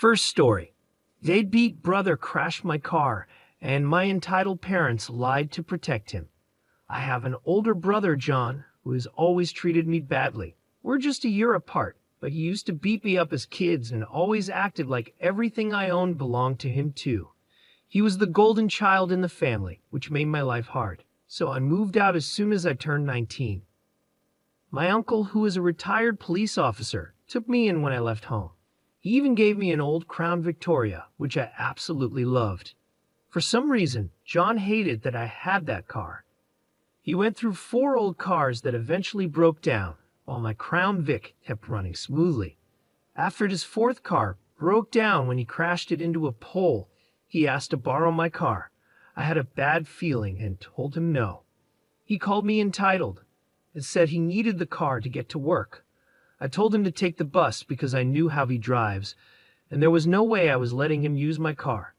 First story. Deadbeat brother crashed my car, and my entitled parents lied to protect him. I have an older brother, John, who has always treated me badly. We're just a year apart, but he used to beat me up as kids and always acted like everything I owned belonged to him too. He was the golden child in the family, which made my life hard, so I moved out as soon as I turned 19. My uncle, who is a retired police officer, took me in when I left home. He even gave me an old Crown Victoria, which I absolutely loved. For some reason, John hated that I had that car. He went through 4 old cars that eventually broke down, while my Crown Vic kept running smoothly. After his 4th car broke down when he crashed it into a pole, he asked to borrow my car. I had a bad feeling and told him no. He called me entitled and said he needed the car to get to work. I told him to take the bus because I knew how he drives, and there was no way I was letting him use my car.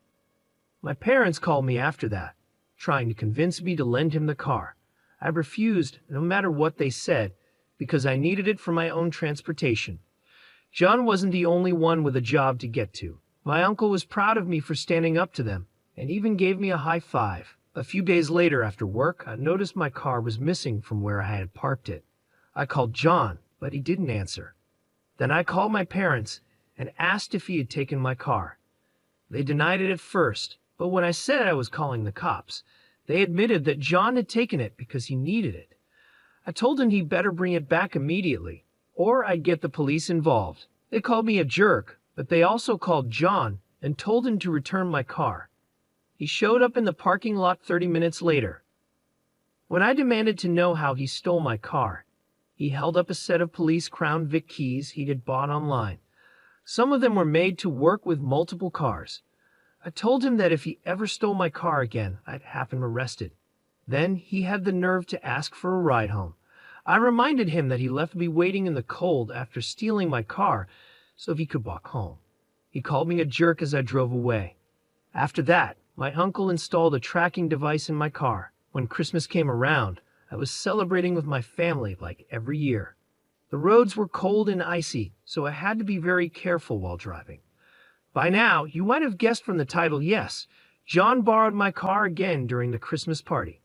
My parents called me after that, trying to convince me to lend him the car. I refused, no matter what they said, because I needed it for my own transportation. John wasn't the only one with a job to get to. My uncle was proud of me for standing up to them, and even gave me a high five. A few days later after work, I noticed my car was missing from where I had parked it. I called John, but he didn't answer. Then I called my parents and asked if he had taken my car. They denied it at first, but when I said I was calling the cops, they admitted that John had taken it because he needed it. I told him he'd better bring it back immediately, or I'd get the police involved. They called me a jerk, but they also called John and told him to return my car. He showed up in the parking lot 30 minutes later. When I demanded to know how he stole my car, he held up a set of police Crown Vic keys he had bought online. Some of them were made to work with multiple cars. I told him that if he ever stole my car again, I'd have him arrested. Then he had the nerve to ask for a ride home. I reminded him that he left me waiting in the cold after stealing my car so he could walk home. He called me a jerk as I drove away. After that, my uncle installed a tracking device in my car. When Christmas came around, I was celebrating with my family like every year. The roads were cold and icy, so I had to be very careful while driving. By now, you might have guessed from the title, yes, John borrowed my car again during the Christmas party.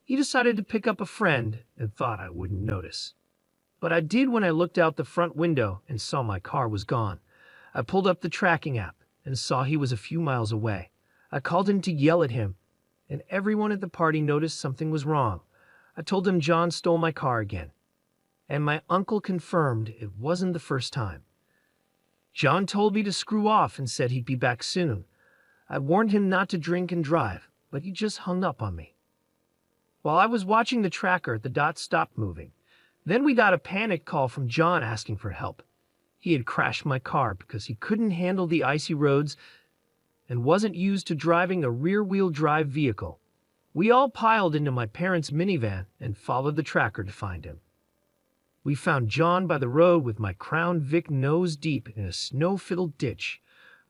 He decided to pick up a friend and thought I wouldn't notice. But I did when I looked out the front window and saw my car was gone. I pulled up the tracking app and saw he was a few miles away. I called him to yell at him, and everyone at the party noticed something was wrong. I told him John stole my car again, and my uncle confirmed it wasn't the first time. John told me to screw off and said he'd be back soon. I warned him not to drink and drive, but he just hung up on me. While I was watching the tracker, the dots stopped moving. Then we got a panic call from John asking for help. He had crashed my car because he couldn't handle the icy roads and wasn't used to driving a rear-wheel drive vehicle. We all piled into my parents' minivan and followed the tracker to find him. We found John by the road with my Crown Vic nose deep in a snow-filled ditch.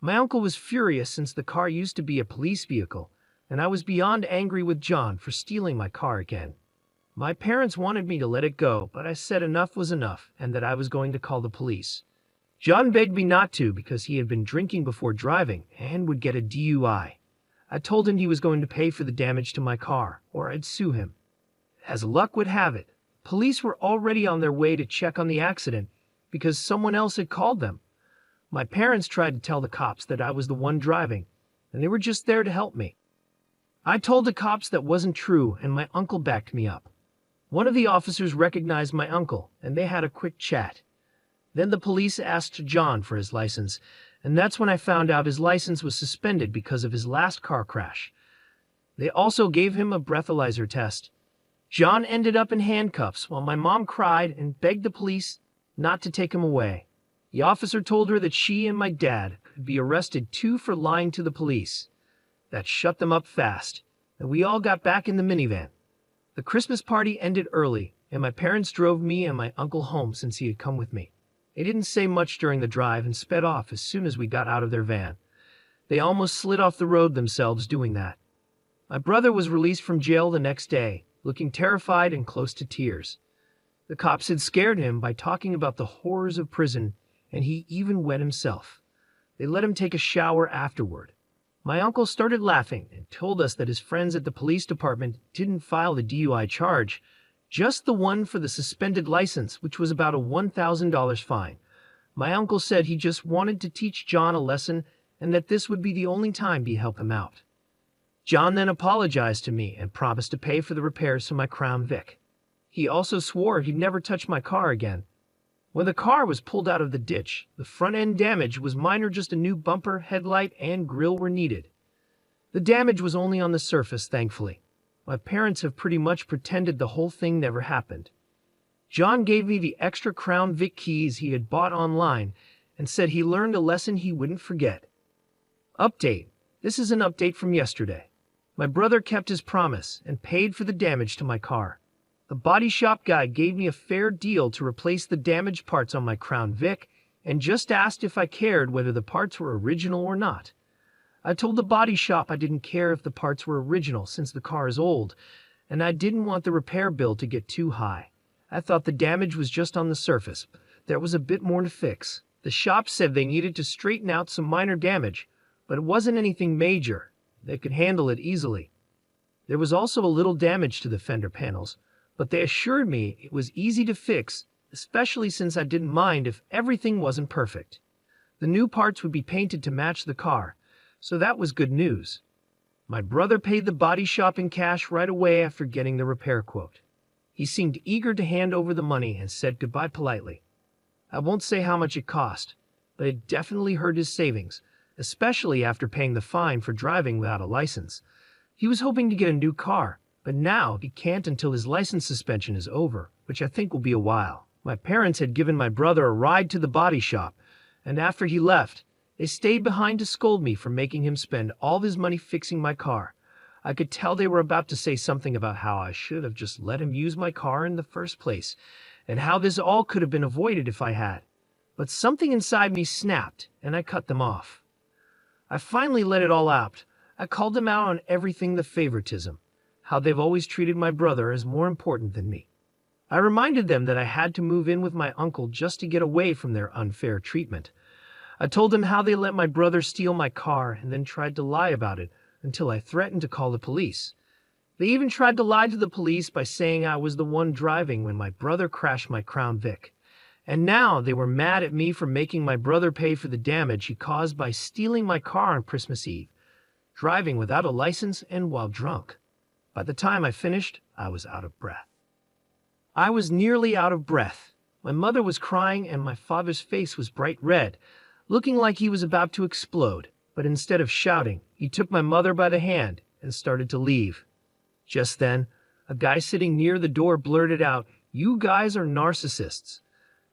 My uncle was furious since the car used to be a police vehicle, and I was beyond angry with John for stealing my car again. My parents wanted me to let it go, but I said enough was enough and that I was going to call the police. John begged me not to because he had been drinking before driving and would get a DUI. I told him he was going to pay for the damage to my car, or I'd sue him. As luck would have it, police were already on their way to check on the accident because someone else had called them. My parents tried to tell the cops that I was the one driving, and they were just there to help me. I told the cops that wasn't true, and my uncle backed me up. One of the officers recognized my uncle, and they had a quick chat. Then the police asked John for his license, and that's when I found out his license was suspended because of his last car crash. They also gave him a breathalyzer test. John ended up in handcuffs while my mom cried and begged the police not to take him away. The officer told her that she and my dad could be arrested too for lying to the police. That shut them up fast, and we all got back in the minivan. The Christmas party ended early, and my parents drove me and my uncle home since he had come with me. They didn't say much during the drive and sped off as soon as we got out of their van. They almost slid off the road themselves doing that. My brother was released from jail the next day, looking terrified and close to tears. The cops had scared him by talking about the horrors of prison, and he even wet himself. They let him take a shower afterward. My uncle started laughing and told us that his friends at the police department didn't file the DUI charge, just the one for the suspended license, which was about a $1,000 fine. My uncle said he just wanted to teach John a lesson and that this would be the only time he'd help him out. John then apologized to me and promised to pay for the repairs to my Crown Vic. He also swore he'd never touch my car again. When the car was pulled out of the ditch, the front end damage was minor, just a new bumper, headlight, and grille were needed. The damage was only on the surface, thankfully. My parents have pretty much pretended the whole thing never happened. John gave me the extra Crown Vic keys he had bought online and said he learned a lesson he wouldn't forget. Update. This is an update from yesterday. My brother kept his promise and paid for the damage to my car. The body shop guy gave me a fair deal to replace the damaged parts on my Crown Vic and just asked if I cared whether the parts were original or not. I told the body shop I didn't care if the parts were original since the car is old, and I didn't want the repair bill to get too high. I thought the damage was just on the surface. There was a bit more to fix. The shop said they needed to straighten out some minor damage, but it wasn't anything major. They could handle it easily. There was also a little damage to the fender panels, but they assured me it was easy to fix, especially since I didn't mind if everything wasn't perfect. The new parts would be painted to match the car, so that was good news. My brother paid the body shop in cash right away after getting the repair quote. He seemed eager to hand over the money and said goodbye politely. I won't say how much it cost, but it definitely hurt his savings, especially after paying the fine for driving without a license. He was hoping to get a new car, but now he can't until his license suspension is over, which I think will be a while. My parents had given my brother a ride to the body shop, and after he left, they stayed behind to scold me for making him spend all of his money fixing my car. I could tell they were about to say something about how I should have just let him use my car in the first place, and how this all could have been avoided if I had. But something inside me snapped, and I cut them off. I finally let it all out. I called them out on everything, the favoritism, how they've always treated my brother as more important than me. I reminded them that I had to move in with my uncle just to get away from their unfair treatment. I told them how they let my brother steal my car and then tried to lie about it until I threatened to call the police. They even tried to lie to the police by saying I was the one driving when my brother crashed my Crown Vic. And now they were mad at me for making my brother pay for the damage he caused by stealing my car on Christmas Eve, driving without a license and while drunk. By the time I finished, I was out of breath. I was nearly out of breath. My mother was crying and my father's face was bright red, looking like he was about to explode. But instead of shouting, he took my mother by the hand and started to leave. Just then, a guy sitting near the door blurted out, "You guys are narcissists."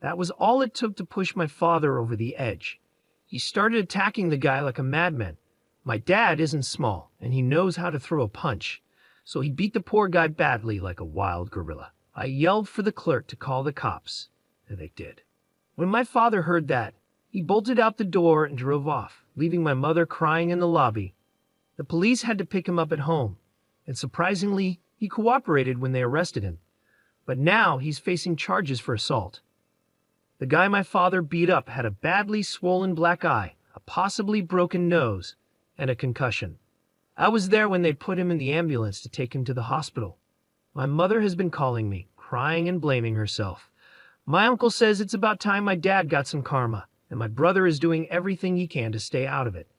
That was all it took to push my father over the edge. He started attacking the guy like a madman. My dad isn't small, and he knows how to throw a punch, so he beat the poor guy badly like a wild gorilla. I yelled for the clerk to call the cops, and they did. When my father heard that, he bolted out the door and drove off, leaving my mother crying in the lobby. The police had to pick him up at home, and surprisingly, he cooperated when they arrested him. But now he's facing charges for assault. The guy my father beat up had a badly swollen black eye, a possibly broken nose, and a concussion. I was there when they put him in the ambulance to take him to the hospital. My mother has been calling me, crying and blaming herself. My uncle says it's about time my dad got some karma, and my brother is doing everything he can to stay out of it.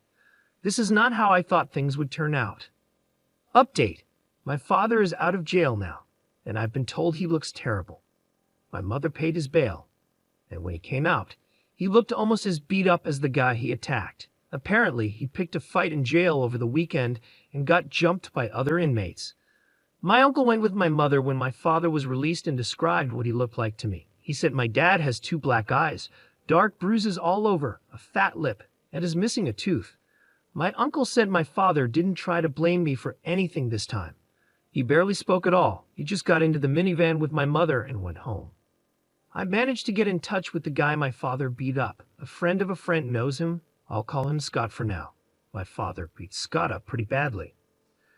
This is not how I thought things would turn out. Update. My father is out of jail now, and I've been told he looks terrible. My mother paid his bail, and when he came out, he looked almost as beat up as the guy he attacked. Apparently, he picked a fight in jail over the weekend and got jumped by other inmates. My uncle went with my mother when my father was released and described what he looked like to me. He said my dad has 2 black eyes, dark bruises all over, a fat lip, and is missing a tooth. My uncle said my father didn't try to blame me for anything this time. He barely spoke at all. He just got into the minivan with my mother and went home. I managed to get in touch with the guy my father beat up. A friend of a friend knows him. I'll call him Scott for now. My father beat Scott up pretty badly.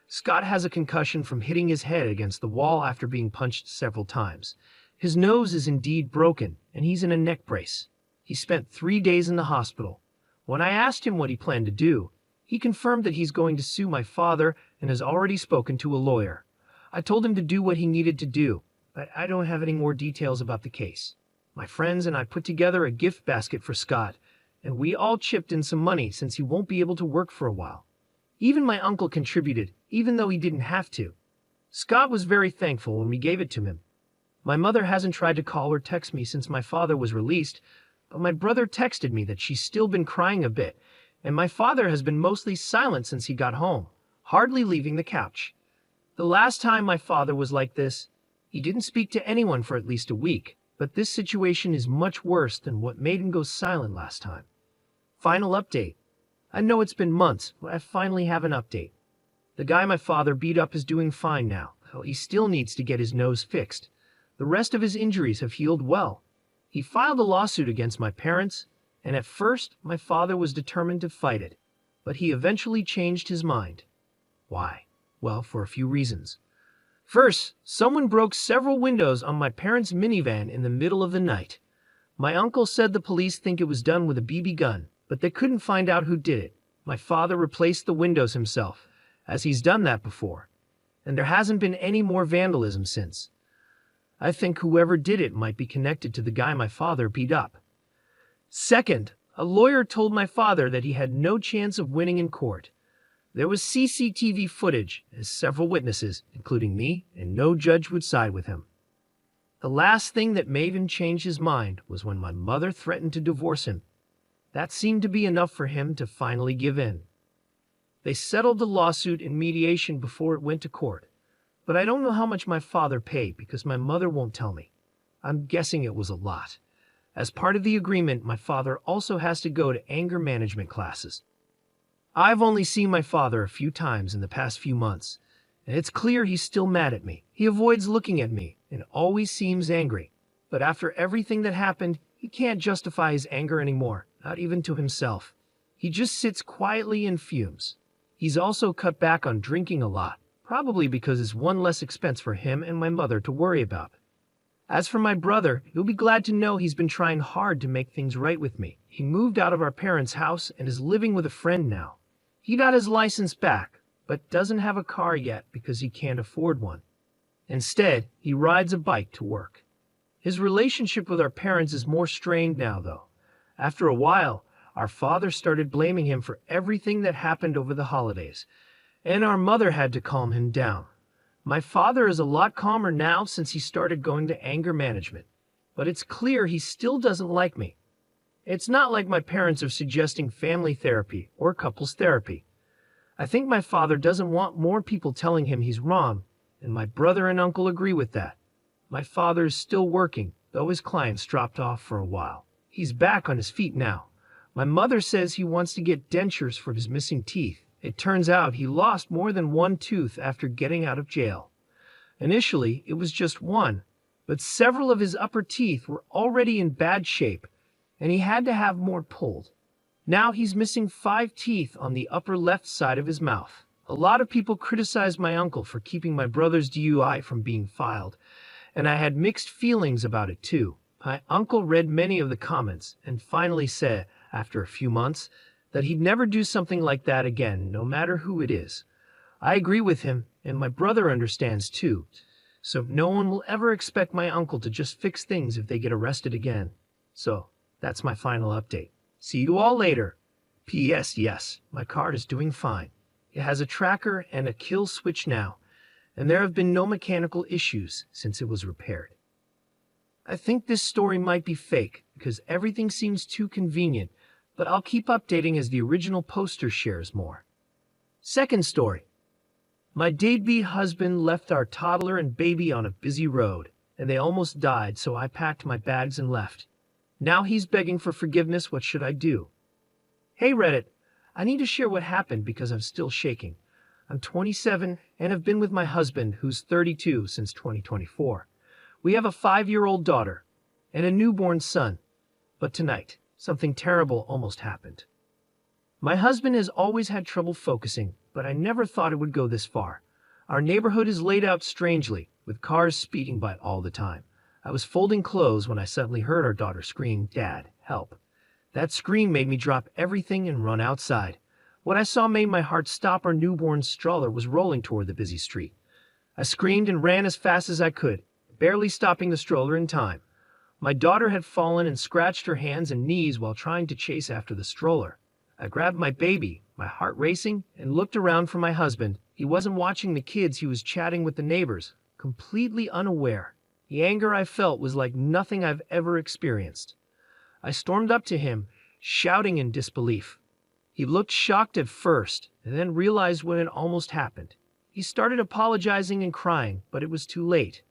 Scott has a concussion from hitting his head against the wall after being punched several times. His nose is indeed broken, and he's in a neck brace. He spent 3 days in the hospital. When I asked him what he planned to do, he confirmed that he's going to sue my father and has already spoken to a lawyer. I told him to do what he needed to do, but I don't have any more details about the case. My friends and I put together a gift basket for Scott, and we all chipped in some money since he won't be able to work for a while. Even my uncle contributed, even though he didn't have to. Scott was very thankful when we gave it to him. My mother hasn't tried to call or text me since my father was released, but my brother texted me that she's still been crying a bit, and my father has been mostly silent since he got home, hardly leaving the couch. The last time my father was like this, he didn't speak to anyone for at least a week, but this situation is much worse than what made him go silent last time. Final update. I know it's been months, but I finally have an update. The guy my father beat up is doing fine now, though he still needs to get his nose fixed. The rest of his injuries have healed well. He filed a lawsuit against my parents, and at first my father was determined to fight it, but he eventually changed his mind. Why? Well, for a few reasons. First, someone broke several windows on my parents' minivan in the middle of the night. My uncle said the police think it was done with a BB gun, but they couldn't find out who did it. My father replaced the windows himself, as he's done that before, and there hasn't been any more vandalism since. I think whoever did it might be connected to the guy my father beat up. Second, a lawyer told my father that he had no chance of winning in court. There was CCTV footage, as several witnesses, including me, and no judge would side with him. The last thing that made him change his mind was when my mother threatened to divorce him. That seemed to be enough for him to finally give in. They settled the lawsuit in mediation before it went to court, but I don't know how much my father paid because my mother won't tell me. I'm guessing it was a lot. As part of the agreement, my father also has to go to anger management classes. I've only seen my father a few times in the past few months, and it's clear he's still mad at me. He avoids looking at me and always seems angry. But after everything that happened, he can't justify his anger anymore, not even to himself. He just sits quietly and fumes. He's also cut back on drinking a lot, probably because it's one less expense for him and my mother to worry about. As for my brother, you'll be glad to know he's been trying hard to make things right with me. He moved out of our parents' house and is living with a friend now. He got his license back, but doesn't have a car yet because he can't afford one. Instead, he rides a bike to work. His relationship with our parents is more strained now, though. After a while, our father started blaming him for everything that happened over the holidays, and our mother had to calm him down. My father is a lot calmer now since he started going to anger management, but it's clear he still doesn't like me. It's not like my parents are suggesting family therapy or couples therapy. I think my father doesn't want more people telling him he's wrong, and my brother and uncle agree with that. My father is still working, though his clients dropped off for a while. He's back on his feet now. My mother says he wants to get dentures for his missing teeth. It turns out he lost more than one tooth after getting out of jail. Initially, it was just one, but several of his upper teeth were already in bad shape, and he had to have more pulled. Now he's missing 5 teeth on the upper left side of his mouth. A lot of people criticized my uncle for keeping my brother's DUI from being filed, and I had mixed feelings about it too. My uncle read many of the comments and finally said, after a few months, that he'd never do something like that again, no matter who it is. I agree with him, and my brother understands too, so no one will ever expect my uncle to just fix things if they get arrested again. So, that's my final update. See you all later. P.S. Yes, my car is doing fine. It has a tracker and a kill switch now, and there have been no mechanical issues since it was repaired. I think this story might be fake because everything seems too convenient, but I'll keep updating as the original poster shares more. Second story. My deadbeat husband left our toddler and baby on a busy road, and they almost died, so I packed my bags and left. Now he's begging for forgiveness. What should I do? Hey Reddit, I need to share what happened because I'm still shaking. I'm 27 and have been with my husband, who's 32, since 2024. We have a 5-year-old daughter and a newborn son. But tonight, something terrible almost happened. My husband has always had trouble focusing, but I never thought it would go this far. Our neighborhood is laid out strangely, with cars speeding by all the time. I was folding clothes when I suddenly heard our daughter scream, "Dad, help." That scream made me drop everything and run outside. What I saw made my heart stop. Our newborn stroller was rolling toward the busy street. I screamed and ran as fast as I could, barely stopping the stroller in time. My daughter had fallen and scratched her hands and knees while trying to chase after the stroller. I grabbed my baby, my heart racing, and looked around for my husband. He wasn't watching the kids, he was chatting with the neighbors, completely unaware. The anger I felt was like nothing I've ever experienced. I stormed up to him, shouting in disbelief. He looked shocked at first, and then realized what had almost happened. He started apologizing and crying, but it was too late.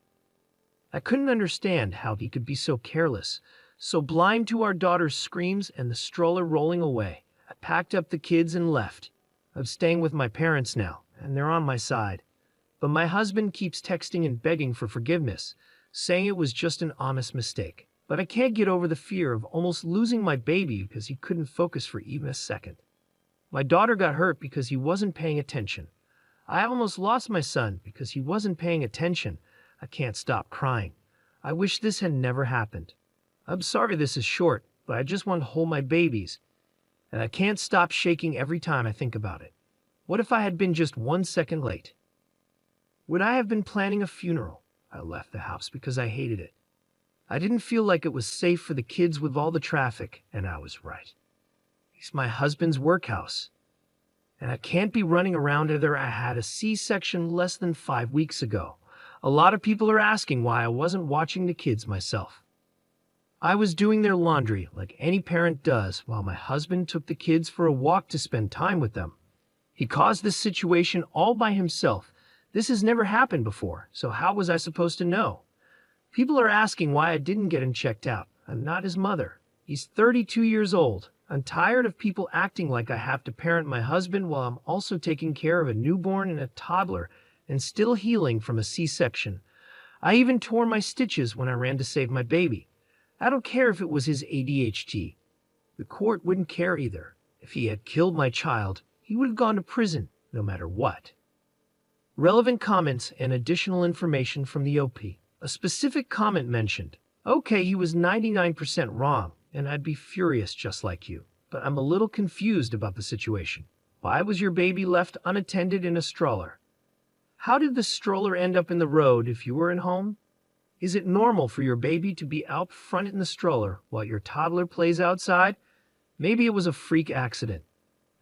I couldn't understand how he could be so careless, so blind to our daughter's screams and the stroller rolling away. I packed up the kids and left. I'm staying with my parents now, and they're on my side. But my husband keeps texting and begging for forgiveness, saying it was just an honest mistake. But I can't get over the fear of almost losing my baby because he couldn't focus for even a second. My daughter got hurt because he wasn't paying attention. I almost lost my son because he wasn't paying attention. I can't stop crying. I wish this had never happened. I'm sorry this is short, but I just want to hold my babies. And I can't stop shaking every time I think about it. What if I had been just 1 second late? Would I have been planning a funeral? I left the house because I hated it. I didn't feel like it was safe for the kids with all the traffic, and I was right. It's my husband's workhouse. And I can't be running around either. I had a C-section less than 5 weeks ago. A lot of people are asking why I wasn't watching the kids myself. I was doing their laundry like any parent does while my husband took the kids for a walk to spend time with them. He caused this situation all by himself. This has never happened before, so how was I supposed to know? People are asking why I didn't get him checked out. I'm not his mother. He's 32 years old. I'm tired of people acting like I have to parent my husband while I'm also taking care of a newborn and a toddler and still healing from a C-section. I even tore my stitches when I ran to save my baby. I don't care if it was his ADHD. The court wouldn't care either. If he had killed my child, he would have gone to prison, no matter what. Relevant comments and additional information from the OP. A specific comment mentioned, okay, he was 99% wrong, and I'd be furious just like you. But I'm a little confused about the situation. Why was your baby left unattended in a stroller? How did the stroller end up in the road if you were at home? Is it normal for your baby to be out front in the stroller while your toddler plays outside? Maybe it was a freak accident.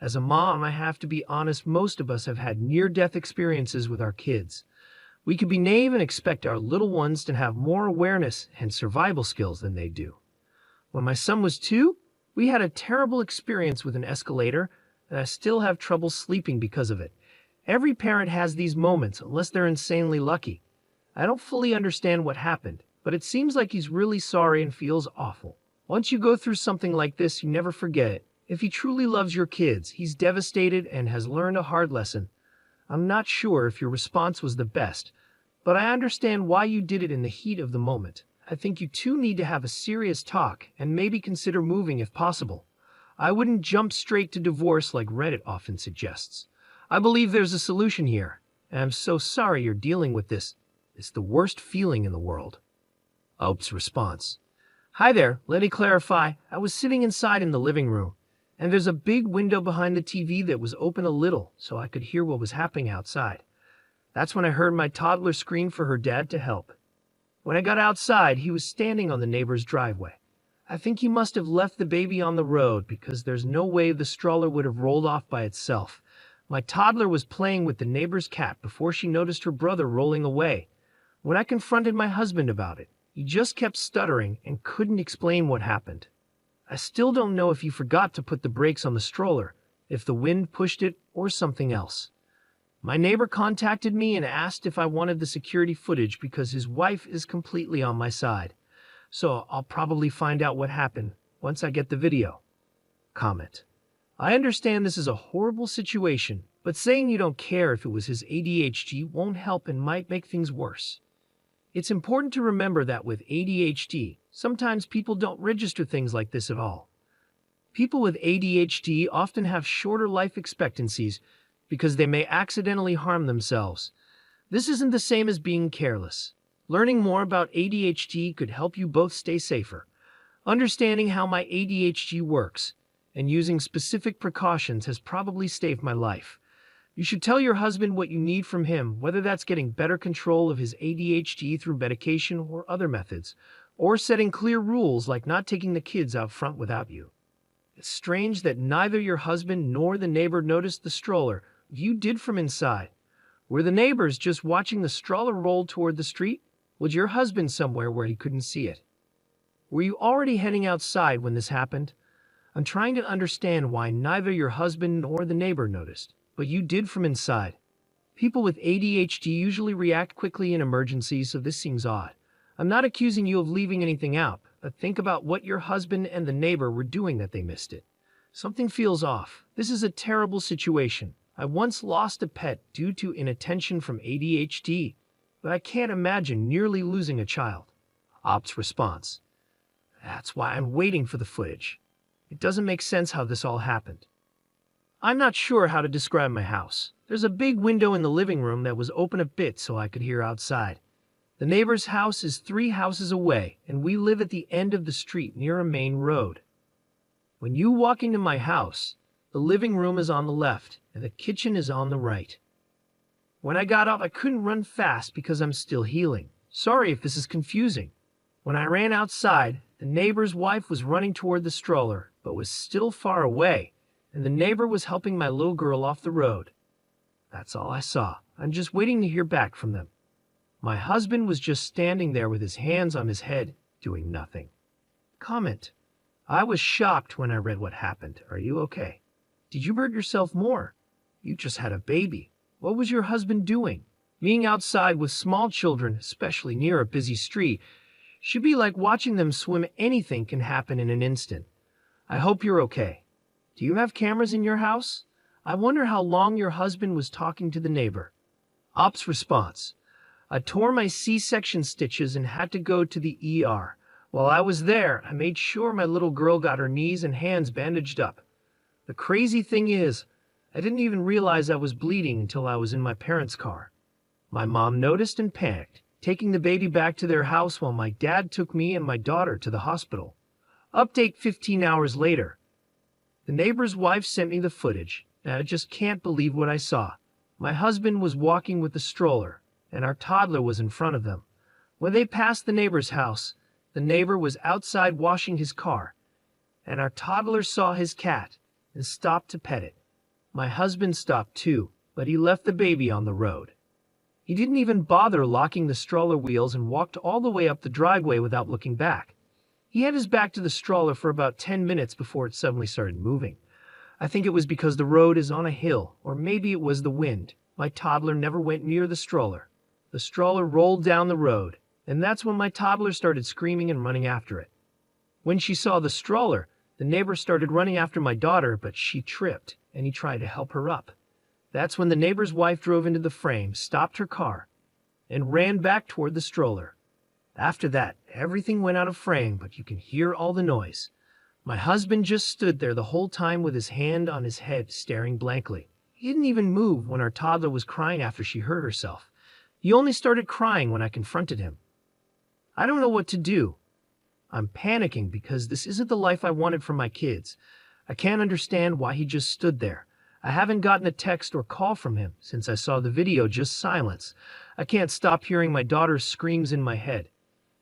As a mom, I have to be honest, most of us have had near-death experiences with our kids. We could be naive and expect our little ones to have more awareness and survival skills than they do. When my son was 2, we had a terrible experience with an escalator, and I still have trouble sleeping because of it. Every parent has these moments unless they're insanely lucky. I don't fully understand what happened, but it seems like he's really sorry and feels awful. Once you go through something like this, you never forget it. If he truly loves your kids, he's devastated and has learned a hard lesson. I'm not sure if your response was the best, but I understand why you did it in the heat of the moment. I think you two need to have a serious talk and maybe consider moving if possible. I wouldn't jump straight to divorce like Reddit often suggests. I believe there's a solution here, and I'm so sorry you're dealing with this. It's the worst feeling in the world. Ope's response. Hi there, let me clarify. I was sitting inside in the living room, and there's a big window behind the TV that was open a little so I could hear what was happening outside. That's when I heard my toddler scream for her dad to help. When I got outside, he was standing on the neighbor's driveway. I think he must have left the baby on the road because there's no way the stroller would have rolled off by itself. My toddler was playing with the neighbor's cat before she noticed her brother rolling away. When I confronted my husband about it, he just kept stuttering and couldn't explain what happened. I still don't know if he forgot to put the brakes on the stroller, if the wind pushed it, or something else. My neighbor contacted me and asked if I wanted the security footage because his wife is completely on my side. So I'll probably find out what happened once I get the video. Comment. I understand this is a horrible situation, but saying you don't care if it was his ADHD won't help and might make things worse. It's important to remember that with ADHD, sometimes people don't register things like this at all. People with ADHD often have shorter life expectancies because they may accidentally harm themselves. This isn't the same as being careless. Learning more about ADHD could help you both stay safer. Understanding how my ADHD works and using specific precautions has probably saved my life. You should tell your husband what you need from him, whether that's getting better control of his ADHD through medication or other methods, or setting clear rules like not taking the kids out front without you. It's strange that neither your husband nor the neighbor noticed the stroller you did from inside. Were the neighbors just watching the stroller roll toward the street? Was your husband somewhere where he couldn't see it? Were you already heading outside when this happened? I'm trying to understand why neither your husband nor the neighbor noticed, but you did from inside. People with ADHD usually react quickly in emergencies, so this seems odd. I'm not accusing you of leaving anything out, but think about what your husband and the neighbor were doing that they missed it. Something feels off. This is a terrible situation. I once lost a pet due to inattention from ADHD, but I can't imagine nearly losing a child. Op's response. That's why I'm waiting for the footage. It doesn't make sense how this all happened. I'm not sure how to describe my house. There's a big window in the living room that was open a bit so I could hear outside. The neighbor's house is 3 houses away, and we live at the end of the street near a main road. When you walk into my house, the living room is on the left, and the kitchen is on the right. When I got up, I couldn't run fast because I'm still healing. Sorry if this is confusing. When I ran outside, the neighbor's wife was running toward the stroller, but was still far away, and the neighbor was helping my little girl off the road. That's all I saw. I'm just waiting to hear back from them. My husband was just standing there with his hands on his head, doing nothing. Comment. I was shocked when I read what happened. Are you okay? Did you hurt yourself more? You just had a baby. What was your husband doing? Being outside with small children, especially near a busy street, should be like watching them swim. Anything can happen in an instant. I hope you're okay. Do you have cameras in your house? I wonder how long your husband was talking to the neighbor. Op's response. I tore my C-section stitches and had to go to the ER. While I was there, I made sure my little girl got her knees and hands bandaged up. The crazy thing is, I didn't even realize I was bleeding until I was in my parents' car. My mom noticed and panicked, taking the baby back to their house while my dad took me and my daughter to the hospital. Update 15 hours later. The neighbor's wife sent me the footage, and I just can't believe what I saw. My husband was walking with the stroller, and our toddler was in front of them. When they passed the neighbor's house, the neighbor was outside washing his car, and our toddler saw his cat and stopped to pet it. My husband stopped too, but he left the baby on the road. He didn't even bother locking the stroller wheels and walked all the way up the driveway without looking back. He had his back to the stroller for about 10 minutes before it suddenly started moving. I think it was because the road is on a hill, or maybe it was the wind. My toddler never went near the stroller. The stroller rolled down the road, and that's when my toddler started screaming and running after it. When she saw the stroller, the neighbor started running after my daughter, but she tripped, and he tried to help her up. That's when the neighbor's wife drove into the frame, stopped her car, and ran back toward the stroller. After that, everything went out of frame, but you can hear all the noise. My husband just stood there the whole time with his hand on his head, staring blankly. He didn't even move when our toddler was crying after she hurt herself. He only started crying when I confronted him. I don't know what to do. I'm panicking because this isn't the life I wanted for my kids. I can't understand why he just stood there. I haven't gotten a text or call from him since I saw the video, just silence. I can't stop hearing my daughter's screams in my head.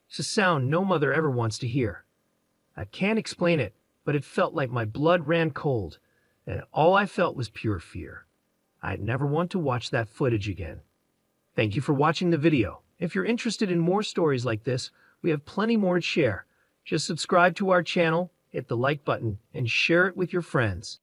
It's a sound no mother ever wants to hear. I can't explain it, but it felt like my blood ran cold, and all I felt was pure fear. I'd never want to watch that footage again. Thank you for watching the video. If you're interested in more stories like this, we have plenty more to share. Just subscribe to our channel, hit the like button, and share it with your friends.